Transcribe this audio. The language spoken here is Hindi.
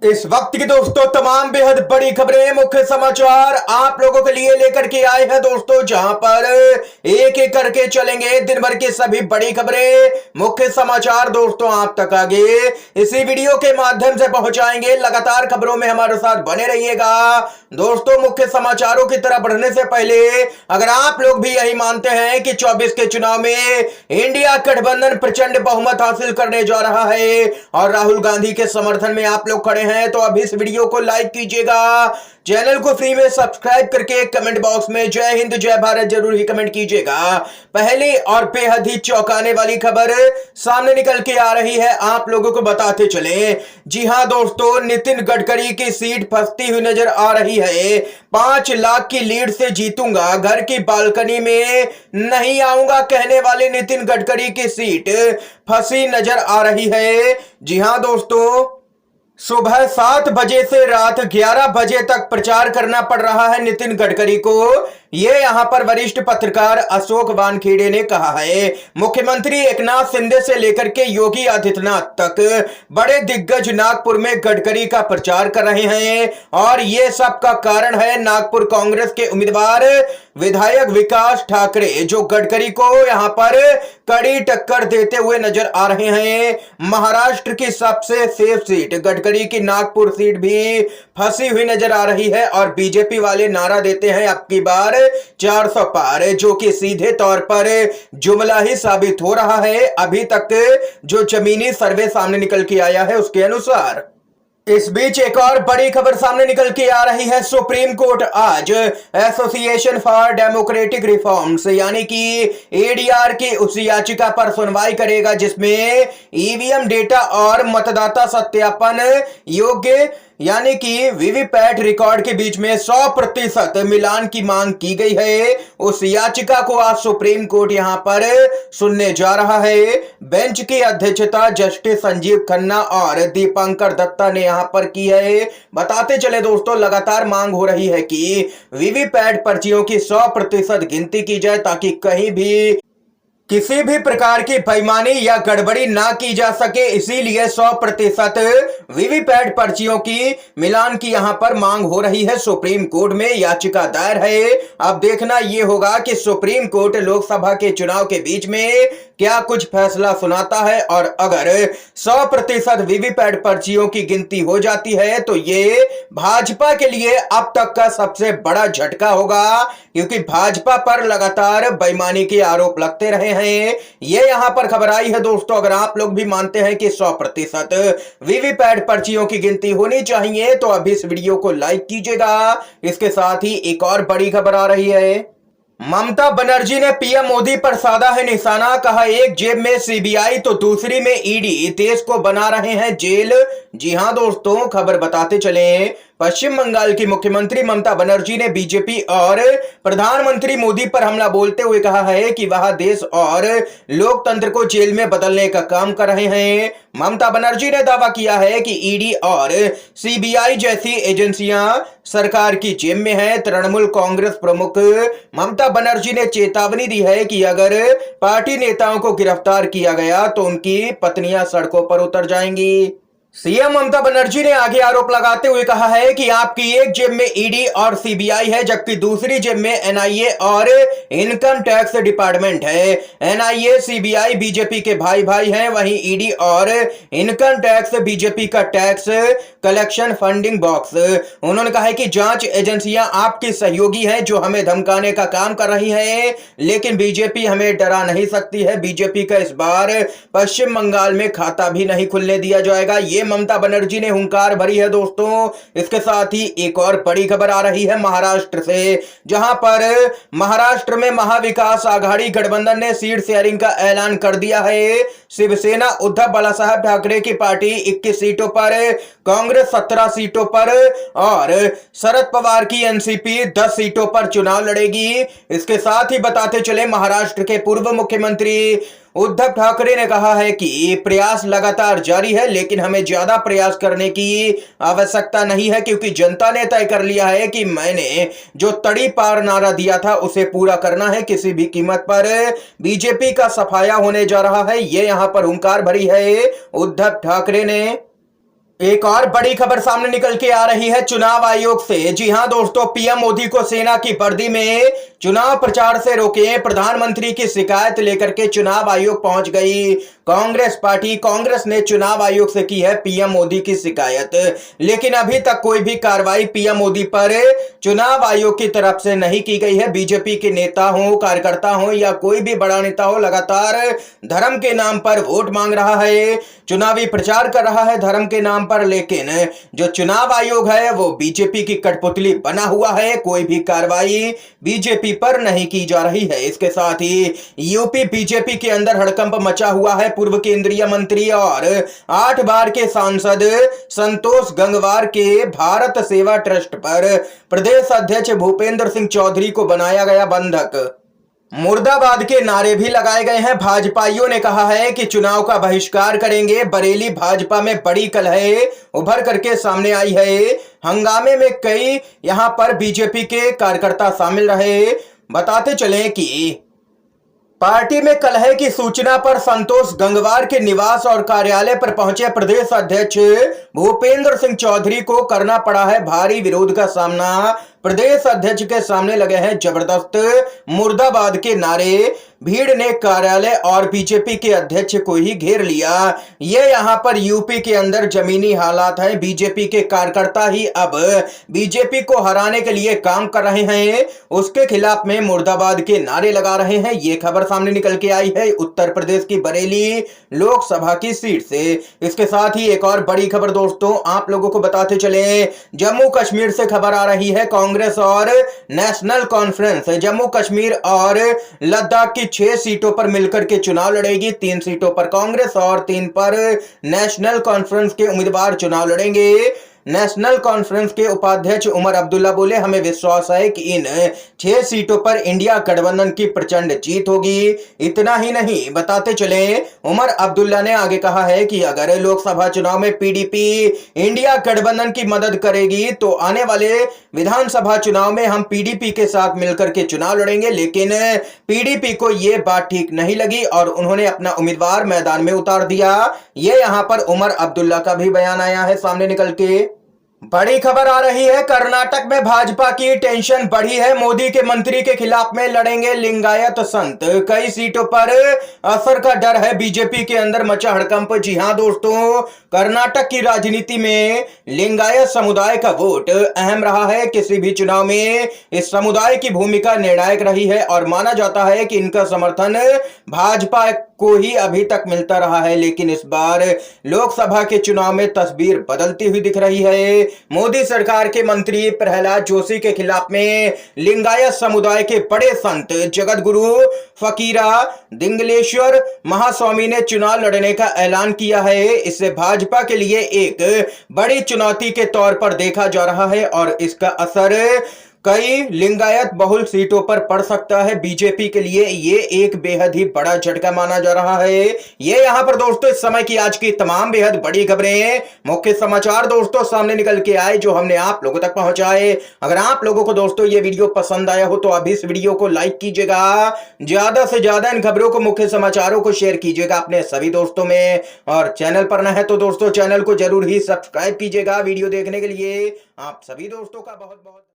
इस वक्त की दोस्तों तमाम बेहद बड़ी खबरें, मुख्य समाचार आप लोगों के लिए लेकर के आए हैं दोस्तों, जहां पर एक एक करके चलेंगे दिन भर की सभी बड़ी खबरें, मुख्य समाचार दोस्तों आप तक आगे इसी वीडियो के माध्यम से पहुंचाएंगे। लगातार खबरों में हमारे साथ बने रहिएगा दोस्तों। मुख्य समाचारों की तरफ बढ़ने से पहले अगर आप लोग भी यही मानते हैं कि 24 के चुनाव में इंडिया गठबंधन प्रचंड बहुमत हासिल करने जा रहा है और राहुल गांधी के समर्थन में आप लोग खड़े हैं, तो अभी इस वीडियो को लाइक कीजिएगा, चैनल को फ्री में सब्सक्राइब करके कमेंट बॉक्स में जय हिंद जय भारत जरूर ही कमेंट कीजिएगा। पहली और बेहद ही चौंकाने वाली खबर सामने निकल के आ रही है, आप लोगों को बताते चले। जी हां दोस्तों, नितिन गडकरी की सीट फंसती हुई नजर आ रही है। 5 लाख की लीड से जीतूंगा, घर की बालकनी में नहीं आऊंगा कहने वाले नितिन गडकरी की सीट फंसी नजर आ रही है। जी हां दोस्तों, सुबह 7 बजे से रात 11 बजे तक प्रचार करना पड़ रहा है नितिन गडकरी को, ये यहां पर वरिष्ठ पत्रकार अशोक वानखेड़े ने कहा है। मुख्यमंत्री एकनाथ शिंदे से लेकर के योगी आदित्यनाथ तक बड़े दिग्गज नागपुर में गडकरी का प्रचार कर रहे हैं और ये सब का कारण है नागपुर कांग्रेस के उम्मीदवार विधायक विकास ठाकरे, जो गडकरी को यहां पर कड़ी टक्कर देते हुए नजर आ रहे हैं। महाराष्ट्र की सबसे सेफ सीट गडकरी की नागपुर सीट भी फंसी हुई नजर आ रही है और बीजेपी वाले नारा देते हैं अब की बार 400 पार, जो कि सीधे तौर पर जुमला ही साबित हो रहा है। अभी तक जो जमीनी सर्वे सामने निकल के आया है उसके अनुसार। इस बीच एक और बड़ी खबर सामने निकल के आ रही है। सुप्रीम कोर्ट आज एसोसिएशन फॉर डेमोक्रेटिक रिफॉर्म्स यानी कि एडीआर की उस याचिका पर सुनवाई करेगा जिसमें ईवीएम डेटा और मतदाता सत्यापन योग्य यानी कि वीवीपैट रिकॉर्ड के बीच में 100% मिलान की मांग की गई है। उस याचिका को आज सुप्रीम कोर्ट यहां पर सुनने जा रहा है। बेंच की अध्यक्षता जस्टिस संजीव खन्ना और दीपंकर दत्ता ने यहां पर की है। बताते चले दोस्तों, लगातार मांग हो रही है कि वीवीपैट पर्चियों की 100% गिनती की जाए ताकि कहीं भी किसी भी प्रकार की बेईमानी या गड़बड़ी ना की जा सके, इसीलिए 100% वीवीपैट पर्चियों की मिलान की यहां पर मांग हो रही है। सुप्रीम कोर्ट में याचिका दायर है। अब देखना यह होगा कि सुप्रीम कोर्ट लोकसभा के चुनाव के बीच में क्या कुछ फैसला सुनाता है और अगर 100% वीवीपैट पर्चियों की गिनती हो जाती है तो ये भाजपा के लिए अब तक का सबसे बड़ा झटका होगा, क्योंकि भाजपा पर लगातार बेईमानी के आरोप लगते रहे हैं। ये यहां पर खबर आई है दोस्तों। अगर आप लोग भी मानते हैं कि 100% वीवीपैट पर्चियों की गिनती होनी चाहिए तो अभी इस वीडियो को लाइक कीजिएगा। इसके साथ ही एक और बड़ी खबर आ रही है। ममता बनर्जी ने पीएम मोदी पर साधा है निशाना, कहा एक जेब में सीबीआई तो दूसरी में ईडी, देश को बना रहे हैं जेल। जी हां दोस्तों, खबर बताते चले। पश्चिम बंगाल की मुख्यमंत्री ममता बनर्जी ने बीजेपी और प्रधानमंत्री मोदी पर हमला बोलते हुए कहा है कि वह देश और लोकतंत्र को जेल में बदलने का काम कर रहे हैं। ममता बनर्जी ने दावा किया है कि ईडी और सीबीआई जैसी एजेंसियां सरकार की जेब में है। तृणमूल कांग्रेस प्रमुख ममता बनर्जी ने चेतावनी दी है कि अगर पार्टी नेताओं को गिरफ्तार किया गया तो उनकी पत्नियां सड़कों पर उतर जाएंगी। सीएम ममता बनर्जी ने आगे आरोप लगाते हुए कहा है कि आपकी एक जेब में ईडी और सीबीआई है जबकि दूसरी जेब में एनआईए और इनकम टैक्स डिपार्टमेंट है। एनआईए सीबीआई बीजेपी के भाई भाई हैं, वहीं ईडी और इनकम टैक्स बीजेपी का टैक्स कलेक्शन फंडिंग बॉक्स। उन्होंने कहा है कि जांच एजेंसियां आपकी सहयोगी हैं जो हमें धमकाने का काम कर रही हैं, लेकिन बीजेपी हमें डरा नहीं सकती है। बीजेपी का इस बार पश्चिम बंगाल में खाता भी नहीं खुलने दिया जाएगा, ये ममता बनर्जी ने हुंकार भरी है दोस्तों। इसके साथ ही एक और बड़ी खबर आ रही है महाराष्ट्र से, जहां पर महाराष्ट्र में महाविकास आघाड़ी गठबंधन ने सीट शेयरिंग का ऐलान कर दिया है। शिवसेना उद्धव बालासाहेब ठाकरे की पार्टी 21 सीटों पर, कांग्रेस 17 सीटों पर और शरद पवार की एनसीपी 10 सीटों पर चुनाव लड़ेगी। इसके साथ ही बताते चले, महाराष्ट्र के पूर्व मुख्यमंत्री उद्धव ठाकरे ने कहा है कि प्रयास लगातार जारी है, लेकिन हमें ज्यादा प्रयास करने की आवश्यकता नहीं है क्योंकि जनता ने तय कर लिया है कि मैंने जो तड़ी पार नारा दिया था उसे पूरा करना है, किसी भी कीमत पर बीजेपी का सफाया होने जा रहा है। ये यहां पर हुंकार भरी है उद्धव ठाकरे ने। एक और बड़ी खबर सामने निकल के आ रही है चुनाव आयोग से। जी हां दोस्तों, पीएम मोदी को सेना की वर्दी में चुनाव प्रचार से रोके प्रधानमंत्री की शिकायत लेकर के चुनाव आयोग पहुंच गई कांग्रेस पार्टी। कांग्रेस ने चुनाव आयोग से की है पीएम मोदी की शिकायत, लेकिन अभी तक कोई भी कार्रवाई पीएम मोदी पर चुनाव आयोग की तरफ से नहीं की गई है। बीजेपी के नेता हो, कार्यकर्ता हो या कोई भी बड़ा नेता हो, लगातार धर्म के नाम पर वोट मांग रहा है, चुनावी प्रचार कर रहा है धर्म के नाम पर, लेकिन जो चुनाव आयोग है वो बीजेपी की कठपुतली बना हुआ है। कोई भी कार्रवाई बीजेपी पर नहीं की जा रही है। इसके साथ ही यूपी बीजेपी के अंदर हड़कंप मचा हुआ है। पूर्व केंद्रीय मंत्री और 8 बार के सांसद संतोष गंगवार के भारत सेवा ट्रस्ट पर प्रदेश अध्यक्ष भूपेंद्र सिंह चौधरी को बनाया गया बंधक। मुर्दाबाद के नारे भी लगाए गए हैं। भाजपाइयों ने कहा है कि चुनाव का बहिष्कार करेंगे। बरेली भाजपा में बड़ी कलह उभर करके सामने आई है। हंगामे में कई यहां पर बीजेपी के कार्यकर्ता शामिल रहे। बताते चलें कि पार्टी में कलह की सूचना पर संतोष गंगवार के निवास और कार्यालय पर पहुंचे प्रदेश अध्यक्ष भूपेंद्र सिंह चौधरी को करना पड़ा है भारी विरोध का सामना। प्रदेश अध्यक्ष के सामने लगे हैं जबरदस्त मुर्दाबाद के नारे। भीड़ ने कार्यालय और बीजेपी के अध्यक्ष को ही घेर लिया। ये यहां पर यूपी के अंदर जमीनी हालात हैं। बीजेपी के कार्यकर्ता ही अब बीजेपी को हराने के लिए काम कर रहे हैं, उसके खिलाफ में मुर्दाबाद के नारे लगा रहे हैं। ये खबर सामने निकल के आई है उत्तर प्रदेश की बरेली लोकसभा की सीट से। इसके साथ ही एक और बड़ी खबर दोस्तों आप लोगों को बताते चले, जम्मू कश्मीर से खबर आ रही है। कांग्रेस और नेशनल कॉन्फ्रेंस जम्मू कश्मीर और लद्दाख की 6 सीटों पर मिलकर के चुनाव लड़ेगी। 3 सीटों पर कांग्रेस और 3 पर नेशनल कॉन्फ्रेंस के उम्मीदवार चुनाव लड़ेंगे। नेशनल कॉन्फ्रेंस के उपाध्यक्ष उमर अब्दुल्ला बोले, हमें विश्वास है कि इन 6 सीटों पर इंडिया गठबंधन की प्रचंड जीत होगी। इतना ही नहीं, बताते चले उमर अब्दुल्ला ने आगे कहा है कि अगर लोकसभा चुनाव में पीडीपी इंडिया गठबंधन की मदद करेगी तो आने वाले विधानसभा चुनाव में हम पीडीपी के साथ मिलकर के चुनाव लड़ेंगे। लेकिन पीडीपी को यह बात ठीक नहीं लगी और उन्होंने अपना उम्मीदवार मैदान में उतार दिया। यह यहां पर उमर अब्दुल्ला का भी बयान आया है सामने निकल के। बड़ी खबर आ रही है, कर्नाटक में भाजपा की टेंशन बढ़ी है। मोदी के मंत्री के खिलाफ में लड़ेंगे लिंगायत संत। कई सीटों पर असर का डर है। बीजेपी के अंदर मचा हड़कंप। जी हां दोस्तों, कर्नाटक की राजनीति में लिंगायत समुदाय का वोट अहम रहा है। किसी भी चुनाव में इस समुदाय की भूमिका निर्णायक रही है और माना जाता है कि इनका समर्थन भाजपा को ही अभी तक मिलता रहा है। लेकिन इस बार लोकसभा के चुनाव में तस्वीर बदलती हुई दिख रही है। मोदी सरकार के मंत्री प्रहलाद जोशी के खिलाफ में लिंगायत समुदाय के बड़े संत जगत गुरु फकीरा दिंगलेश्वर महास्वामी ने चुनाव लड़ने का ऐलान किया है। इसे भाजपा के लिए एक बड़ी चुनौती के तौर पर देखा जा रहा है और इसका असर कई लिंगायत बहुल सीटों पर पड़ सकता है। बीजेपी के लिए ये एक बेहद ही बड़ा झटका माना जा रहा है। ये यहां पर दोस्तों इस समय की आज की तमाम बेहद बड़ी खबरें, मुख्य समाचार दोस्तों सामने निकल के आए जो हमने आप लोगों तक पहुंचाए। अगर आप लोगों को दोस्तों ये वीडियो पसंद आया हो तो अभी इस वीडियो को लाइक कीजिएगा, ज्यादा से ज्यादा इन खबरों को, मुख्य समाचारों को शेयर कीजिएगा अपने सभी दोस्तों में, और चैनल पर न है तो दोस्तों चैनल को जरूर ही सब्सक्राइब कीजिएगा। वीडियो देखने के लिए आप सभी दोस्तों का बहुत बहुत